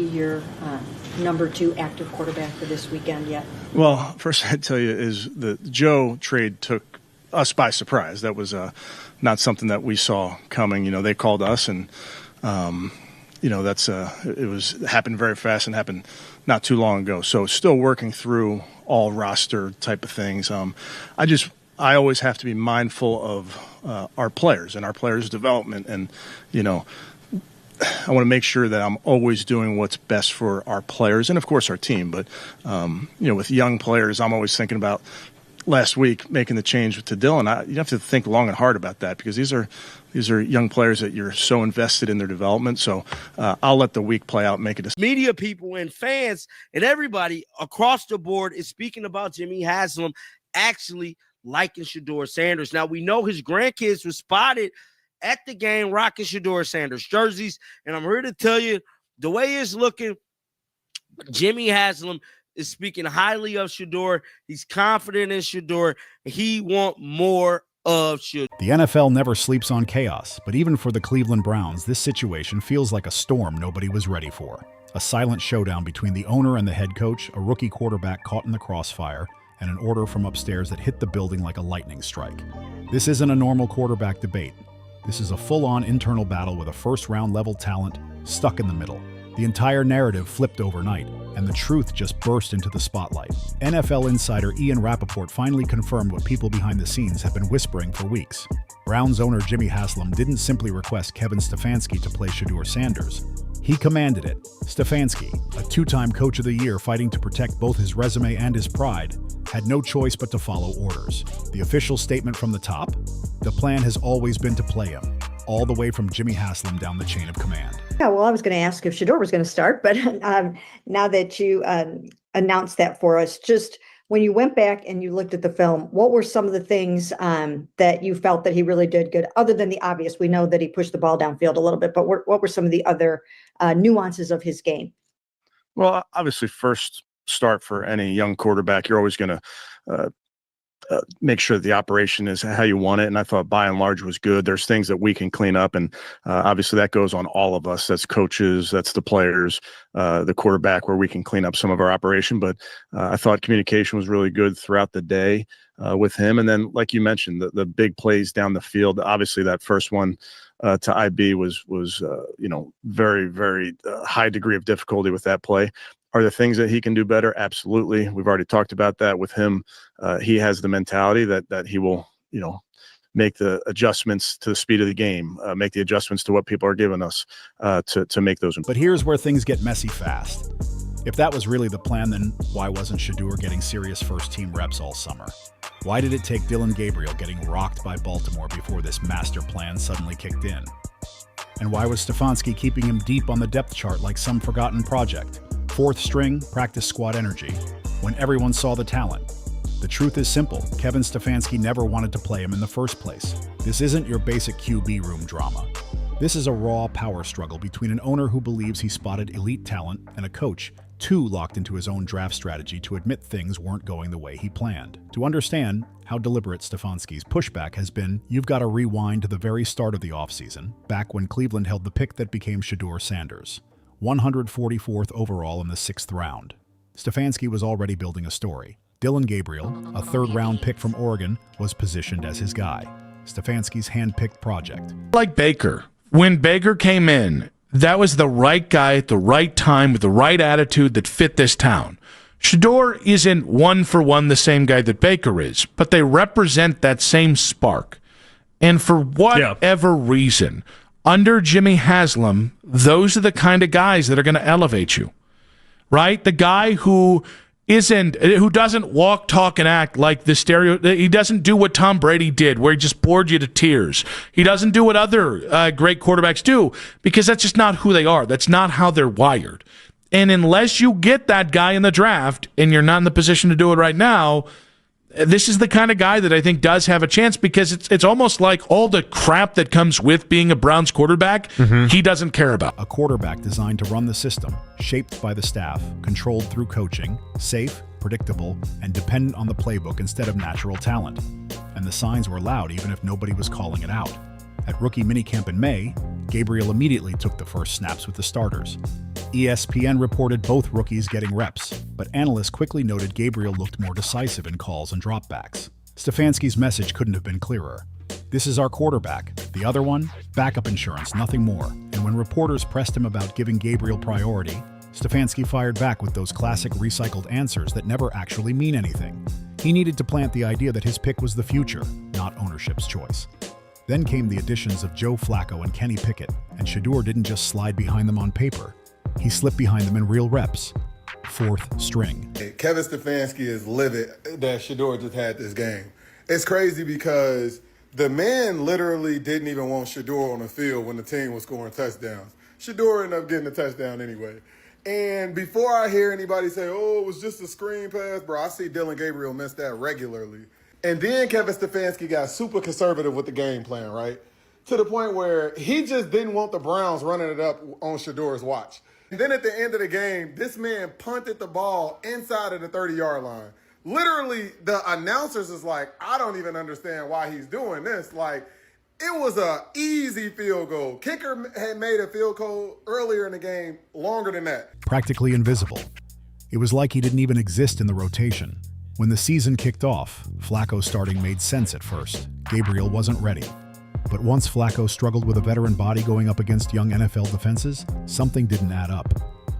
Your number 2 active quarterback for this weekend yet? Well, first I'd tell you is the Joe trade took us by surprise. That was not something that we saw coming. You know, they called us, and it happened very fast and happened not too long ago. So still working through all roster type of things. I always have to be mindful of our players and our players' development, and I want to make sure that I'm always doing what's best for our players and, of course, our team. But, with young players, I'm always thinking about last week making the change to Dylan. You have to think long and hard about that because these are young players that you're so invested in their development. So I'll let the week play out and make a decision. Media people and fans and everybody across the board is speaking about Jimmy Haslam actually liking Shedeur Sanders. Now, we know his grandkids were spotted at the game rocking Shedeur Sanders jerseys, and I'm here to tell you the way it's looking, Jimmy Haslam is speaking highly of Shedeur. He's confident in Shedeur. He wants more of Shedeur. The NFL never sleeps on chaos, but even for the Cleveland Browns, this situation feels like a storm nobody was ready for. A silent showdown between the owner and the head coach, a rookie quarterback caught in the crossfire, and an order from upstairs that hit the building like a lightning strike. This isn't a normal quarterback debate. This is a full-on internal battle with a first-round level talent stuck in the middle. The entire narrative flipped overnight, and the truth just burst into the spotlight. NFL insider Ian Rappaport finally confirmed what people behind the scenes have been whispering for weeks. Browns owner Jimmy Haslam didn't simply request Kevin Stefanski to play Shedeur Sanders. He commanded it. Stefanski, a 2-time Coach of the Year fighting to protect both his resume and his pride, had no choice but to follow orders. The official statement from the top? The plan has always been to play him, all the way from Jimmy Haslam down the chain of command. Yeah, well, I was going to ask if Shedeur was going to start, but now that you announced that for us, just when you went back and you looked at the film, what were some of the things that you felt that he really did good, other than the obvious? We know that he pushed the ball downfield a little bit, but what were some of the other nuances of his game? Well, obviously, first start for any young quarterback, you're always going to make sure that the operation is how you want it. And I thought by and large was good. There's things that we can clean up. And obviously that goes on all of us. That's coaches, that's the players, the quarterback, where we can clean up some of our operation. But I thought communication was really good throughout the day with him. And then, like you mentioned, the big plays down the field. Obviously that first one to IB was very, very high degree of difficulty with that play. Are there things that he can do better? Absolutely. We've already talked about that with him. He has the mentality that he will, make the adjustments to the speed of the game, make the adjustments to what people are giving us to make those. But here's where things get messy fast. If that was really the plan, then why wasn't Shedeur getting serious first-team reps all summer? Why did it take Dillon Gabriel getting rocked by Baltimore before this master plan suddenly kicked in? And why was Stefanski keeping him deep on the depth chart like some forgotten project? Fourth string, practice squad energy, when everyone saw the talent. The truth is simple. Kevin Stefanski never wanted to play him in the first place. This isn't your basic QB room drama. This is a raw power struggle between an owner who believes he spotted elite talent and a coach too locked into his own draft strategy to admit things weren't going the way he planned. To understand how deliberate Stefanski's pushback has been, you've got to rewind to the very start of the offseason, back when Cleveland held the pick that became Shedeur Sanders. 144th overall in the 6th round. Stefanski was already building a story. Dillon Gabriel, a 3rd-round pick from Oregon, was positioned as his guy. Stefanski's hand-picked project. Like Baker. When Baker came in, that was the right guy at the right time with the right attitude that fit this town. Shedeur isn't one-for-one the same guy that Baker is, but they represent that same spark. And for whatever reason, under Jimmy Haslam, those are the kind of guys that are going to elevate you, right? The guy who doesn't walk, talk, and act like the stereo. He doesn't do what Tom Brady did, where he just bored you to tears. He doesn't do what other great quarterbacks do, because that's just not who they are. That's not how they're wired. And unless you get that guy in the draft, and you're not in the position to do it right now, this is the kind of guy that I think does have a chance, because it's almost like all the crap that comes with being a Browns quarterback, he doesn't care about. A quarterback designed to run the system, shaped by the staff, controlled through coaching, safe, predictable, and dependent on the playbook instead of natural talent. And the signs were loud even if nobody was calling it out. At rookie minicamp in May, Gabriel immediately took the first snaps with the starters. ESPN reported both rookies getting reps, but analysts quickly noted Gabriel looked more decisive in calls and dropbacks. Stefanski's message couldn't have been clearer. This is our quarterback. The other one? Backup insurance, nothing more. And when reporters pressed him about giving Gabriel priority, Stefanski fired back with those classic recycled answers that never actually mean anything. He needed to plant the idea that his pick was the future, not ownership's choice. Then came the additions of Joe Flacco and Kenny Pickett, and Shedeur didn't just slide behind them on paper. He slipped behind them in real reps. Fourth string. Kevin Stefanski is livid that Shedeur just had this game. It's crazy because the man literally didn't even want Shedeur on the field when the team was scoring touchdowns. Shedeur ended up getting a touchdown anyway. And before I hear anybody say, oh, it was just a screen pass, bro, I see Dillon Gabriel miss that regularly. And then Kevin Stefanski got super conservative with the game plan, right? To the point where he just didn't want the Browns running it up on Shedeur's watch. And then at the end of the game, this man punted the ball inside of the 30-yard line. Literally, the announcers is like, I don't even understand why he's doing this. Like, it was an easy field goal. Kicker had made a field goal earlier in the game longer than that. Practically invisible. It was like he didn't even exist in the rotation. When the season kicked off, Flacco starting made sense at first. Gabriel wasn't ready. But once Flacco struggled with a veteran body going up against young NFL defenses, something didn't add up.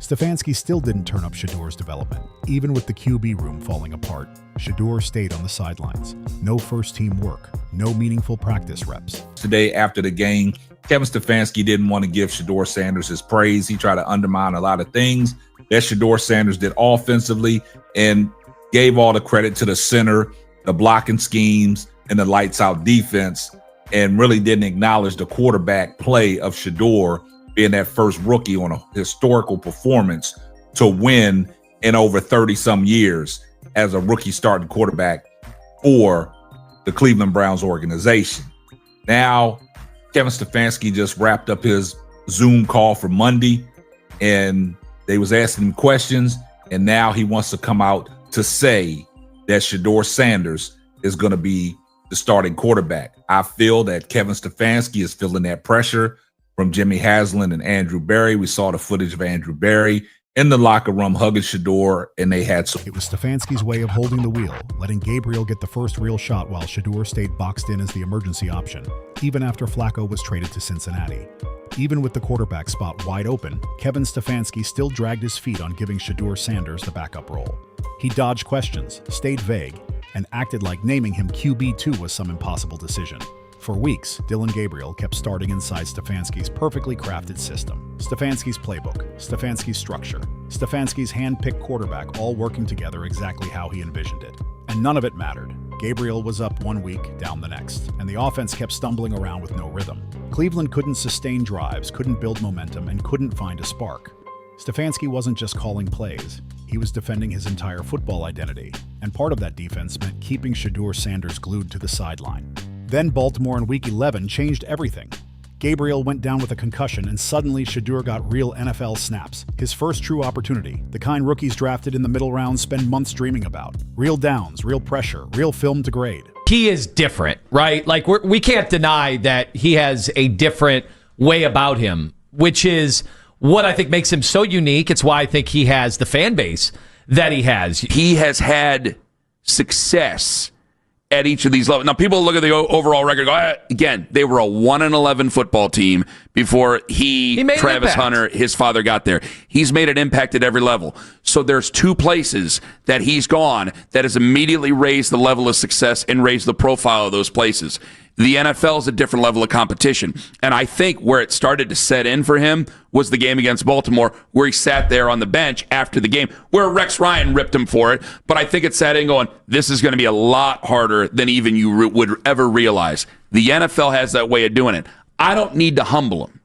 Stefanski still didn't turn up Shedeur's development. Even with the QB room falling apart, Shedeur stayed on the sidelines. No first-team work, no meaningful practice reps. Today, after the game, Kevin Stefanski didn't want to give Shedeur Sanders his praise. He tried to undermine a lot of things that Shedeur Sanders did offensively and gave all the credit to the center, the blocking schemes, and the lights-out defense, and really didn't acknowledge the quarterback play of Shedeur being that first rookie on a historical performance to win in over 30-some years as a rookie starting quarterback for the Cleveland Browns organization. Now, Kevin Stefanski just wrapped up his Zoom call for Monday, and they was asking him questions, and now he wants to come out to say that Shedeur Sanders is going to be the starting quarterback. I feel that Kevin Stefanski is feeling that pressure from Jimmy Haslam and Andrew Berry. We saw the footage of Andrew Berry in the locker room hugging Shedeur, and they had some. It was Stefanski's way of holding the wheel, letting Gabriel get the first real shot while Shedeur stayed boxed in as the emergency option, even after Flacco was traded to Cincinnati. Even with the quarterback spot wide open, Kevin Stefanski still dragged his feet on giving Shedeur Sanders the backup role. He dodged questions, stayed vague, and acted like naming him QB2 was some impossible decision. For weeks, Dillon Gabriel kept starting inside Stefanski's perfectly crafted system. Stefanski's playbook, Stefanski's structure, Stefanski's hand-picked quarterback all working together exactly how he envisioned it. And none of it mattered. Gabriel was up one week, down the next, and the offense kept stumbling around with no rhythm. Cleveland couldn't sustain drives, couldn't build momentum, and couldn't find a spark. Stefanski wasn't just calling plays. He was defending his entire football identity, and part of that defense meant keeping Shedeur Sanders glued to the sideline. Then Baltimore in Week 11 changed everything. Gabriel went down with a concussion, and suddenly Shedeur got real NFL snaps. His first true opportunity, the kind rookies drafted in the middle rounds spend months dreaming about. Real downs, real pressure, real film to grade. He is different, right? Like, we can't deny that he has a different way about him, which is what I think makes him so unique. It's why I think he has the fan base that he has. He has had success at each of these levels. Now, people look at the overall record and go, again, they were a 1-11 football team before Travis Hunter, his father, got there. He's made an impact at every level. So there's two places that he's gone that has immediately raised the level of success and raised the profile of those places. The NFL is a different level of competition. And I think where it started to set in for him was the game against Baltimore, where he sat there on the bench after the game, where Rex Ryan ripped him for it. But I think it sat in going, this is going to be a lot harder than even you would ever realize. The NFL has that way of doing it. I don't need to humble him.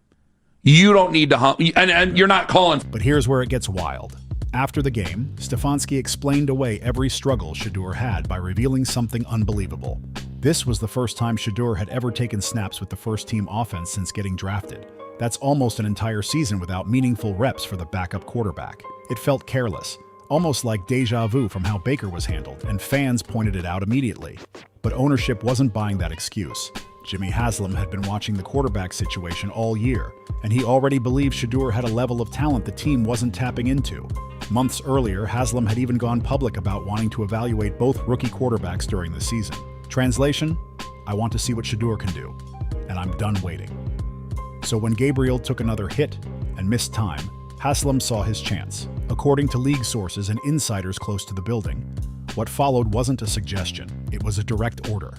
You don't need to humble, and you're not calling. But here's where it gets wild. After the game, Stefanski explained away every struggle Shedeur had by revealing something unbelievable. This was the first time Shedeur had ever taken snaps with the first-team offense since getting drafted. That's almost an entire season without meaningful reps for the backup quarterback. It felt careless, almost like deja vu from how Baker was handled, and fans pointed it out immediately. But ownership wasn't buying that excuse. Jimmy Haslam had been watching the quarterback situation all year, and he already believed Shedeur had a level of talent the team wasn't tapping into. Months earlier, Haslam had even gone public about wanting to evaluate both rookie quarterbacks during the season. Translation: I want to see what Shedeur can do, and I'm done waiting. So when Gabriel took another hit and missed time, Haslam saw his chance. According to league sources and insiders close to the building, what followed wasn't a suggestion, it was a direct order.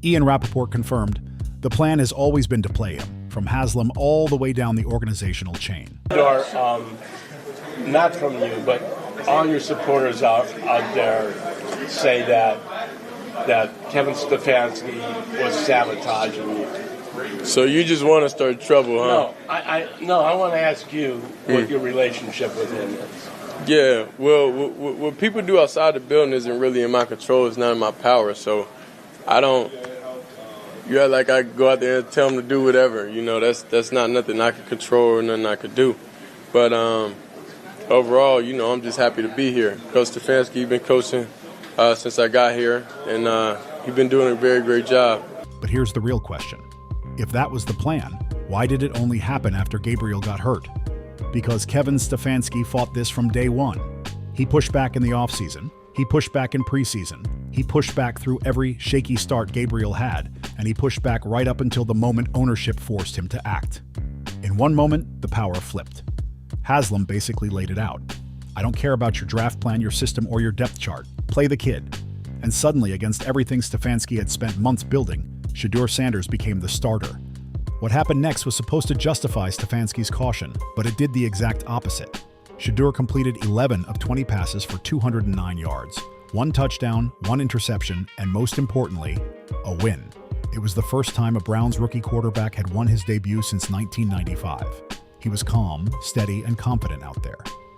Ian Rappaport confirmed, the plan has always been to play him, from Haslam all the way down the organizational chain. Not from you, but all your supporters out there say that Kevin Stefanski was sabotaging you. So you just want to start trouble, huh? No, I want to ask you what your relationship with him is. Yeah, well, what people do outside the building isn't really in my control. It's not in my power, so I don't. You act like I go out there and tell them to do whatever. You know, that's not nothing I could control or nothing I could do. But overall, you know, I'm just happy to be here. Coach Stefanski, he's been coaching since I got here, and he's been doing a very great job. But here's the real question. If that was the plan, why did it only happen after Gabriel got hurt? Because Kevin Stefanski fought this from day one. He pushed back in the offseason. He pushed back in preseason. He pushed back through every shaky start Gabriel had, and he pushed back right up until the moment ownership forced him to act. In one moment, the power flipped. Haslam basically laid it out. I don't care about your draft plan, your system, or your depth chart. Play the kid. And suddenly, against everything Stefanski had spent months building, Shedeur Sanders became the starter. What happened next was supposed to justify Stefanski's caution, but it did the exact opposite. Shedeur completed 11 of 20 passes for 209 yards, 1 touchdown, 1 interception, and most importantly, a win. It was the first time a Browns rookie quarterback had won his debut since 1995. He was calm, steady, and confident out there.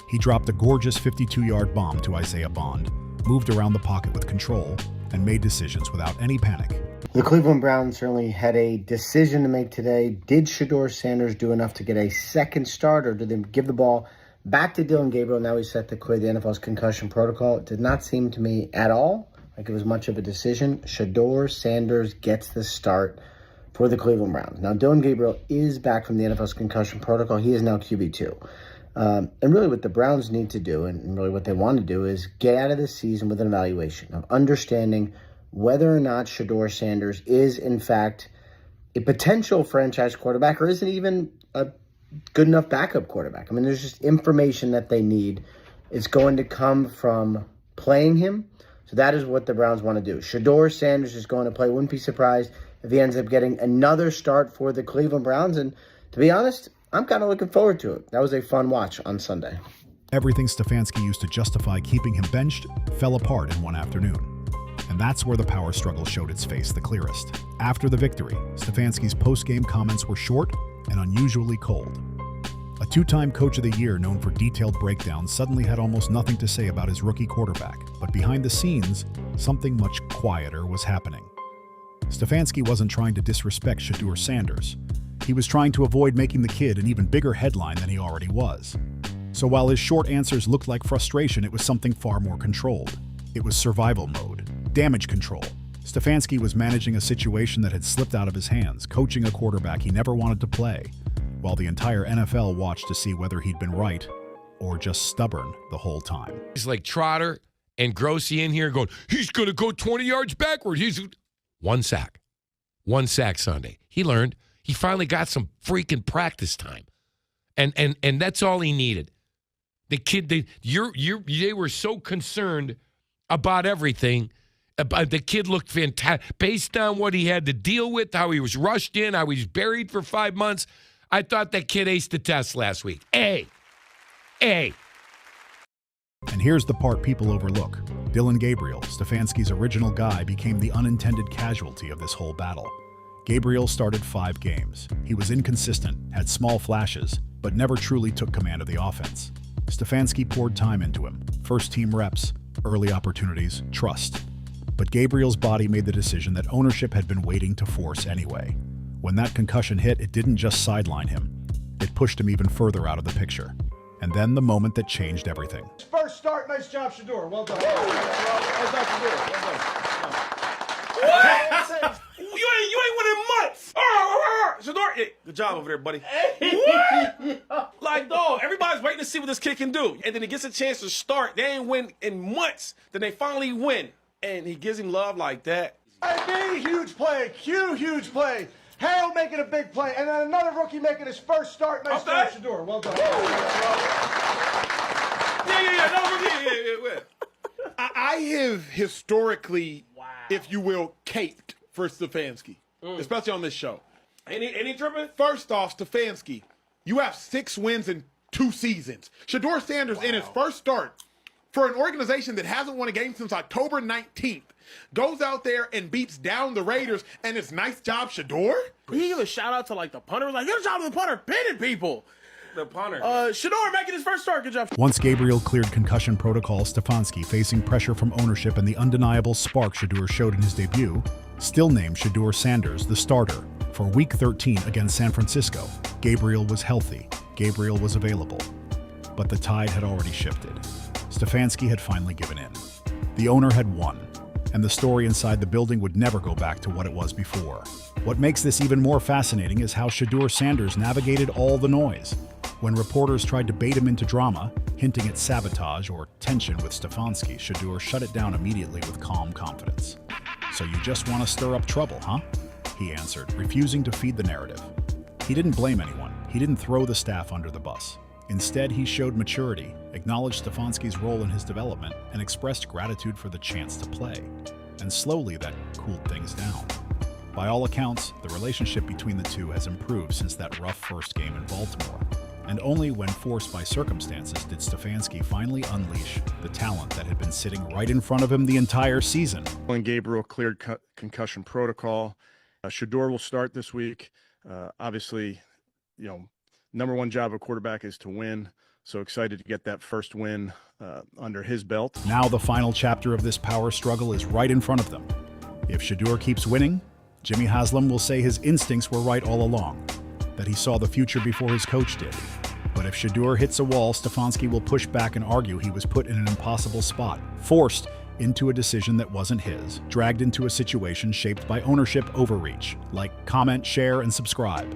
He dropped a gorgeous 52-yard bomb to Isaiah Bond, moved around the pocket with control, and made decisions without any panic. The Cleveland Browns certainly had a decision to make today. Did Shedeur Sanders do enough to get a second start, or did they give the ball back to Dillon Gabriel? Now he's set to clear the NFL's concussion protocol. It did not seem to me at all like it was much of a decision. Shedeur Sanders gets the start for the Cleveland Browns. Now, Dillon Gabriel is back from the NFL's concussion protocol. He is now QB2. And really what the Browns need to do, and really what they want to do, is get out of this season with an evaluation of understanding whether or not Shedeur Sanders is, in fact, a potential franchise quarterback or isn't even a good enough backup quarterback. I mean, there's just information that they need. It's going to come from playing him. So that is what the Browns want to do. Shedeur Sanders is going to play. Wouldn't be surprised if he ends up getting another start for the Cleveland Browns. And to be honest, I'm kind of looking forward to it. That was a fun watch on Sunday. Everything Stefanski used to justify keeping him benched fell apart in one afternoon. And that's where the power struggle showed its face the clearest. After the victory, Stefanski's post-game comments were short and unusually cold. A two-time Coach of the Year known for detailed breakdowns suddenly had almost nothing to say about his rookie quarterback. But behind the scenes, something much quieter was happening. Stefanski wasn't trying to disrespect Shedeur Sanders. He was trying to avoid making the kid an even bigger headline than he already was. So while his short answers looked like frustration, it was something far more controlled. It was survival mode, damage control. Stefanski was managing a situation that had slipped out of his hands, coaching a quarterback he never wanted to play, while the entire NFL watched to see whether he'd been right or just stubborn the whole time. He's like Trotter and Grossi in here going, he's going to go 20 yards backward. He's one sack Sunday. He learned. He finally got some freaking practice time. And that's all he needed. The kid, they were so concerned about everything. The kid looked fantastic. Based on what he had to deal with, how he was rushed in, how he was buried for 5 months, I thought that kid aced the test last week. A. And here's the part people overlook. Dillon Gabriel, Stefanski's original guy, became the unintended casualty of this whole battle. Gabriel started 5 games. He was inconsistent, had small flashes, but never truly took command of the offense. Stefanski poured time into him, first-team reps, early opportunities, trust. But Gabriel's body made the decision that ownership had been waiting to force anyway. When that concussion hit, it didn't just sideline him. It pushed him even further out of the picture. And then the moment that changed everything. First start, nice job, Shedeur. Well done. Well done, Shedeur. Well done. You ain't winning months. Shedeur, hey, good job over there, buddy. What? Like, dog, everybody's waiting to see what this kid can do. And then he gets a chance to start. They ain't win in months. Then they finally win. And he gives him love like that. Hey, huge play. Huge play. Harold making a big play. And then another rookie making his first start. Nice start, Shedeur. Well done. Yeah. I have historically, if you will, caped for Stefanski, especially on this show. Any tripping? First off, Stefanski, you have 6 wins in 2 seasons. Shedeur Sanders, in his first start, for an organization that hasn't won a game since October 19th, goes out there and beats down the Raiders, and it's nice job, Shedeur. He give a shout out to like the punter. Like, good job to the punter, pinning people. The punter. Shedeur making his first start. Good job. Once Gabriel cleared concussion protocol, Stefanski, facing pressure from ownership and the undeniable spark Shedeur showed in his debut, still named Shedeur Sanders the starter for Week 13 against San Francisco. Gabriel was healthy. Gabriel was available. But the tide had already shifted. Stefanski had finally given in. The owner had won, and the story inside the building would never go back to what it was before. What makes this even more fascinating is how Shedeur Sanders navigated all the noise. When reporters tried to bait him into drama, hinting at sabotage or tension with Stefanski, Shedeur shut it down immediately with calm confidence. "So you just want to stir up trouble, huh?" he answered, refusing to feed the narrative. He didn't blame anyone. He didn't throw the staff under the bus. Instead, he showed maturity, acknowledged Stefanski's role in his development, and expressed gratitude for the chance to play. And slowly, that cooled things down. By all accounts, the relationship between the two has improved since that rough first game in Baltimore. And only when forced by circumstances did Stefanski finally unleash the talent that had been sitting right in front of him the entire season. When Gabriel cleared concussion protocol, Shedeur will start this week. Obviously, number one job of a quarterback is to win. So excited to get that first win under his belt. Now the final chapter of this power struggle is right in front of them. If Shedeur keeps winning, Jimmy Haslam will say his instincts were right all along, that he saw the future before his coach did. But if Shedeur hits a wall, Stefanski will push back and argue he was put in an impossible spot, forced into a decision that wasn't his, dragged into a situation shaped by ownership overreach. Like, comment, share, and subscribe.